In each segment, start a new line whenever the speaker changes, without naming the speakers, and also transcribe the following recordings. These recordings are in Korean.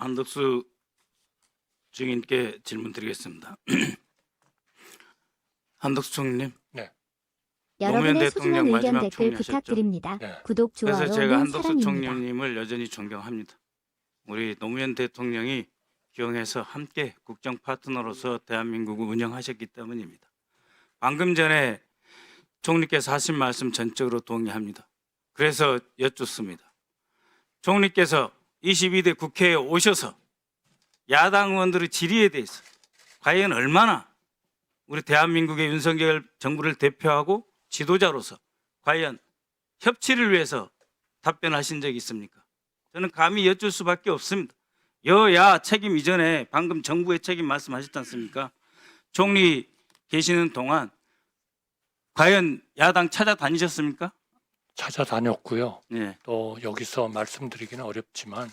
한덕수 증인께 질문드리겠습니다. 한덕수 총리님, 노무현
여러분의
대통령
소중한 의견
마지막
댓글
총리하셨죠?
부탁드립니다.
네.
구독,
그래서
좋아요는
제가 한덕수
사랑입니다.
총리님을 여전히 존경합니다. 우리 노무현 대통령이 기용해서 함께 국정 파트너로서 대한민국을 운영하셨기 때문입니다. 방금 전에 총리께서 하신 말씀 전적으로 동의합니다. 그래서 여쭙습니다. 총리께서 22대 국회에 오셔서 야당 의원들의 질의에 대해서 과연 얼마나 우리 대한민국의 윤석열 정부를 대표하고 지도자로서 과연 협치를 위해서 답변하신 적이 있습니까? 저는 감히 여쭐 수밖에 없습니다. 여야 책임 이전에 방금 정부의 책임 말씀하셨지 않습니까? 총리 계시는 동안 과연 야당 찾아다니셨습니까?
찾아다녔고요.
네.
또 여기서 말씀드리기는 어렵지만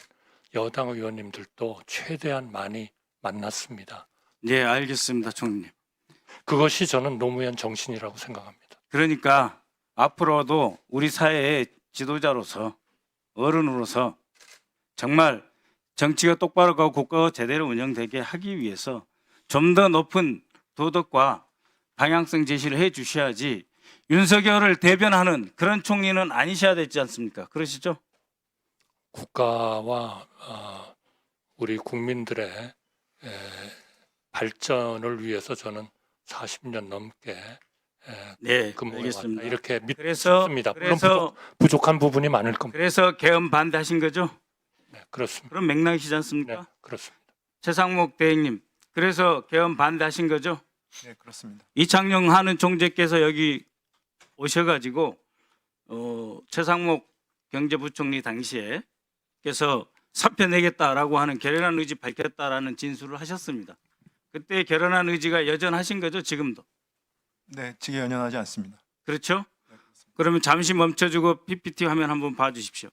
여당 의원님들도 최대한 많이 만났습니다.
네, 알겠습니다, 총리님.
그것이 저는 노무현 정신이라고 생각합니다.
그러니까 앞으로도 우리 사회의 지도자로서 어른으로서 정말 정치가 똑바로 가고 국가가 제대로 운영되게 하기 위해서 좀 더 높은 도덕과 방향성 제시를 해 주셔야지 윤석열을 대변하는 그런 총리는 아니셔야 되지 않습니까? 그러시죠?
국가와 우리 국민들의 발전을 위해서 저는 40년 넘게
네,
근무해
알겠습니다.
왔다. 이렇게
그래서
믿습니다. 물론 부족한 부분이 많을 겁니다.
그래서 개헌 반대하신 거죠?
네, 그렇습니다.
그런 맥락이시지
네,
않습니까?
그렇습니다.
최상목 대행님, 그래서 개헌 반대하신 거죠?
네, 그렇습니다.
이창용 하는 총재께서 여기 오셔가지고 최상목 경제부총리 당시에 께서 사표 내겠다라고 하는 결연한 의지 밝혔다라는 진술을 하셨습니다. 그때 결연한 의지가 여전하신 거죠? 지금도?
네, 직에 연연하지 않습니다.
그렇죠?
네, 그렇습니다.
그러면 잠시 멈춰주고 PPT 화면 한번 봐주십시오.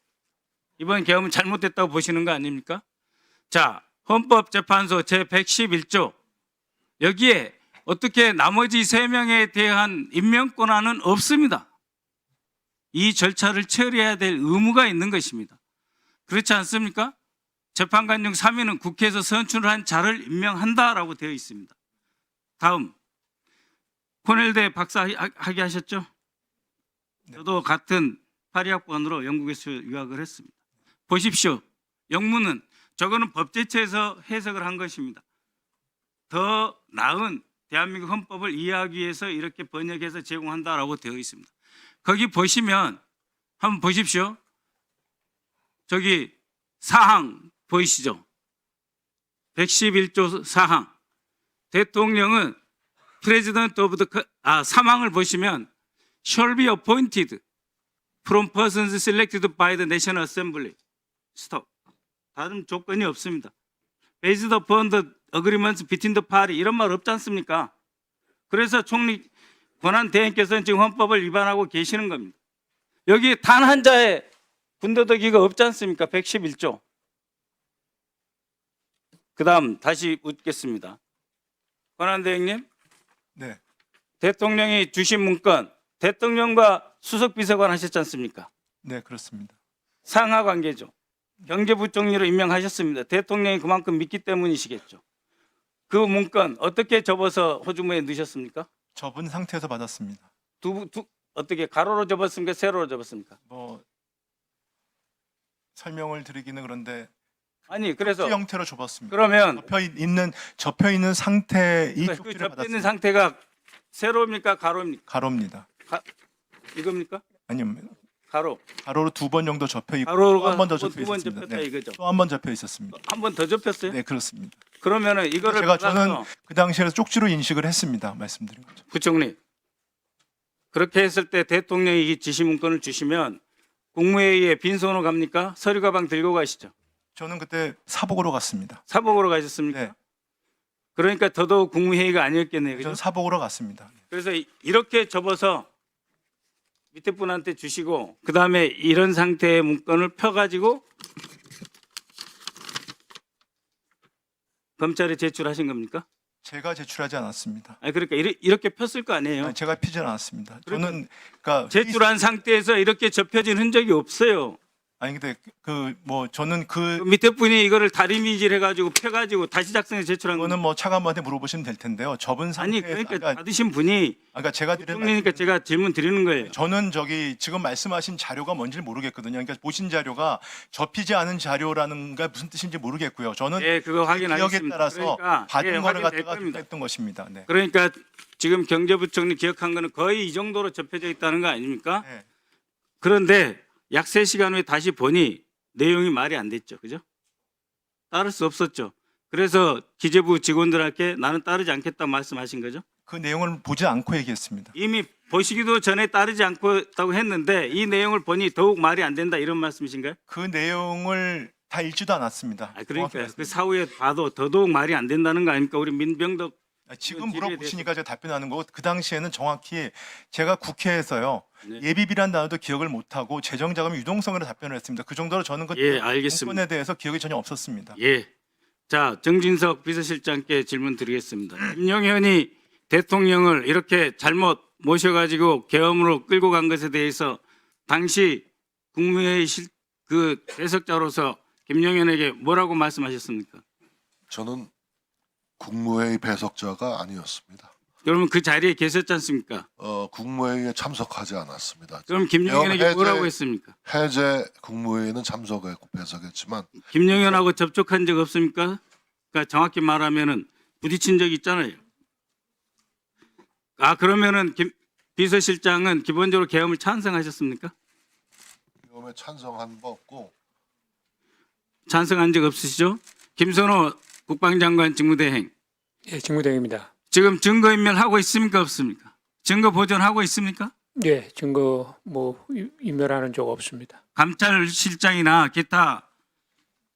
이번 개헌은 잘못됐다고 보시는 거 아닙니까? 자, 헌법재판소 제111조 여기에 어떻게 나머지 3명에 대한 임명권한은 없습니다. 이 절차를 처리해야 될 의무가 있는 것입니다. 그렇지 않습니까? 재판관 중 3인은 국회에서 선출을 한 자를 임명한다라고 되어 있습니다. 다음, 코넬대 박사 학위 하셨죠?
네.
저도 같은 파리학번으로 영국에서 유학을 했습니다. 보십시오. 영문은 저거는 법제처에서 해석을 한 것입니다. 더 나은 대한민국 헌법을 이해하기 위해서 이렇게 번역해서 제공한다라고 되어 있습니다. 거기 보시면 한번 보십시오. 저기 사항 보이시죠? 111조 사항. 대통령은 President of the 사망을 보시면 shall be appointed from persons selected by the National Assembly. 스톱. 다른 조건이 없습니다. Based upon the agreements between the party 이런 말 없지 않습니까? 그래서 총리 권한 대행께서는 지금 헌법을 위반하고 계시는 겁니다. 여기 단 한 자의 군더더기가 없지 않습니까? 111조. 그 다음 다시 묻겠습니다. 권한 대행님,
네,
대통령이 주신 문건 대통령과 수석비서관 하셨지 않습니까?
네, 그렇습니다.
상하 관계죠. 경제부총리로 임명하셨습니다. 대통령이 그만큼 믿기 때문이시겠죠. 그 문건 어떻게 접어서 호주머니에 넣으셨습니까?
접은 상태에서 받았습니다.
어떻게 가로로 접었습니까? 세로로 접었습니까?
뭐 설명을 드리기는 그런데
아니 그래서
쪽지 형태로 접었습니다.
그러면
접혀 있는 상태 이
그
쪽지를
접혀 있는
받았습니다.
상태가 세로입니까? 가로입니까?
가로입니다.
이겁니까?
아니면
가로.
가로로 2번 정도 접혀 있고
가로가
한 번 더 접혀
두번
있었습니다.
접혔다
네,
이거죠.
또 한 번 접혀 있었습니다.
한 번 더 접혔어요?
네, 그렇습니다.
그러면은 이거를
저는
받아서
그 당시에 쪽지로 인식을 했습니다. 말씀드린 거죠.
부총리 그렇게 했을 때 대통령이 이 지시 문건을 주시면 국무회의에 빈손으로 갑니까? 서류 가방 들고 가시죠.
저는 그때 사복으로 갔습니다.
사복으로 가셨습니까?
네,
그러니까 더더욱 국무회의가 아니었겠네요. 그죠?
저는 사복으로 갔습니다.
그래서 이렇게 접어서 밑에 분한테 주시고 그 다음에 이런 상태의 문건을 펴가지고 검찰에 제출하신 겁니까?
제가 제출하지 않았습니다.
아니 그러니까 이렇게 폈을 거 아니에요.
아니, 제가 피지 않았습니다.
그러니까
저는 그러니까
제출한 상태에서 이렇게 접혀진 흔적이 없어요.
아니 근데 그 뭐 저는
그 밑에 분이 이거를 다리미질 해가지고 펴가지고 다시 작성해 제출한
그거는
거는
뭐 차관한테 물어보시면 될 텐데요. 접은
아니
상태에서
그러니까 받으신 분이
아까 제가 드린
총리니까 제가 질문 드리는 거예요.
저는 저기 지금 말씀하신 자료가 뭔지 모르겠거든요. 그러니까 보신 자료가 접히지 않은 자료라는 게 무슨 뜻인지 모르겠고요. 저는
예, 그거
기억에
확인하겠습니다.
따라서
그러니까
받은
예,
거를
확인될
갖다가
겁니다.
했던 것입니다. 네.
그러니까 지금 경제부총리 기억한 거는 거의 이 정도로 접혀져 있다는 거 아닙니까?
네.
그런데 약 3시간 후에 다시 보니 내용이 말이 안 됐죠. 그죠? 따를 수 없었죠. 그래서 기재부 직원들에게 나는 따르지 않겠다 말씀하신 거죠.
그 내용을 보지 않고 얘기했습니다.
이미 보시기도 전에 따르지 않고 했는데 이 내용을 보니 더욱 말이 안 된다 이런 말씀이신가요?
그 내용을 다 읽지도 않았습니다.
아, 그러니까 그
정확히
사후에 봐도 더더욱 말이 안 된다는 거 아닙니까? 우리 민병덕
지금
질의에
물어보시니까 제가 답변하는 거고 그 당시에는 정확히 제가 국회에서요
네.
예비비란 단어도 기억을 못하고 재정자금 유동성으로 답변을 했습니다. 그 정도로 저는 그
예, 알겠습니다.
정권에 대해서 기억이 전혀 없었습니다.
예. 자, 정진석 비서실장께 질문 드리겠습니다. 김영현이 대통령을 이렇게 잘못 모셔가지고 계엄으로 끌고 간 것에 대해서 당시 국무회의 그 배석자로서 김영현에게 뭐라고 말씀하셨습니까?
저는 국무회의 배석자가 아니었습니다.
그러면 그 자리에 계셨지 않습니까?
국무회의에 참석하지 않았습니다.
그럼 김영현에게
해제-
뭐라고 했습니까?
해제 국무회의는 참석했고 배석했지만
김영현하고 접촉한 적 없습니까? 그러니까 정확히 말하면은 부딪힌 적 있잖아요. 아, 그러면은 비서실장은 기본적으로 계엄을 찬성하셨습니까?
계엄에 찬성한 바 없고
찬성한 적 없으시죠? 김선호 국방장관 직무대행
예, 직무대행입니다.
지금 증거인멸 하고 있습니까 없습니까? 증거 보존하고 있습니까?
예, 증거 인멸하는 적 없습니다.
감찰실장이나 기타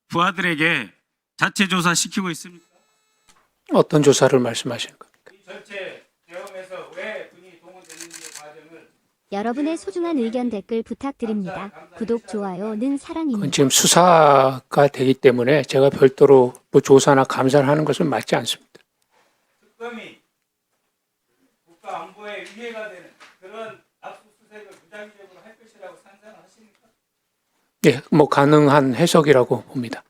부하들에게 자체 조사 시키고 있습니까?
어떤 조사를 말씀하시는 겁니까?
이 전체 계엄에서 왜 군이 동원됐는지 과정을
여러분의 소중한 의견 댓글 부탁드립니다. 구독, 좋아요는 사랑입니다.
그건 지금 수사가 되기 때문에 제가 별도로 뭐 조사나 감사를 하는 것은 맞지 않습니다.
특검이 국가 안보에 위해가 되는 그런 압수수색을 무작위적으로 할 것이라고 상상하십니까?
예, 뭐 가능한 해석이라고 봅니다.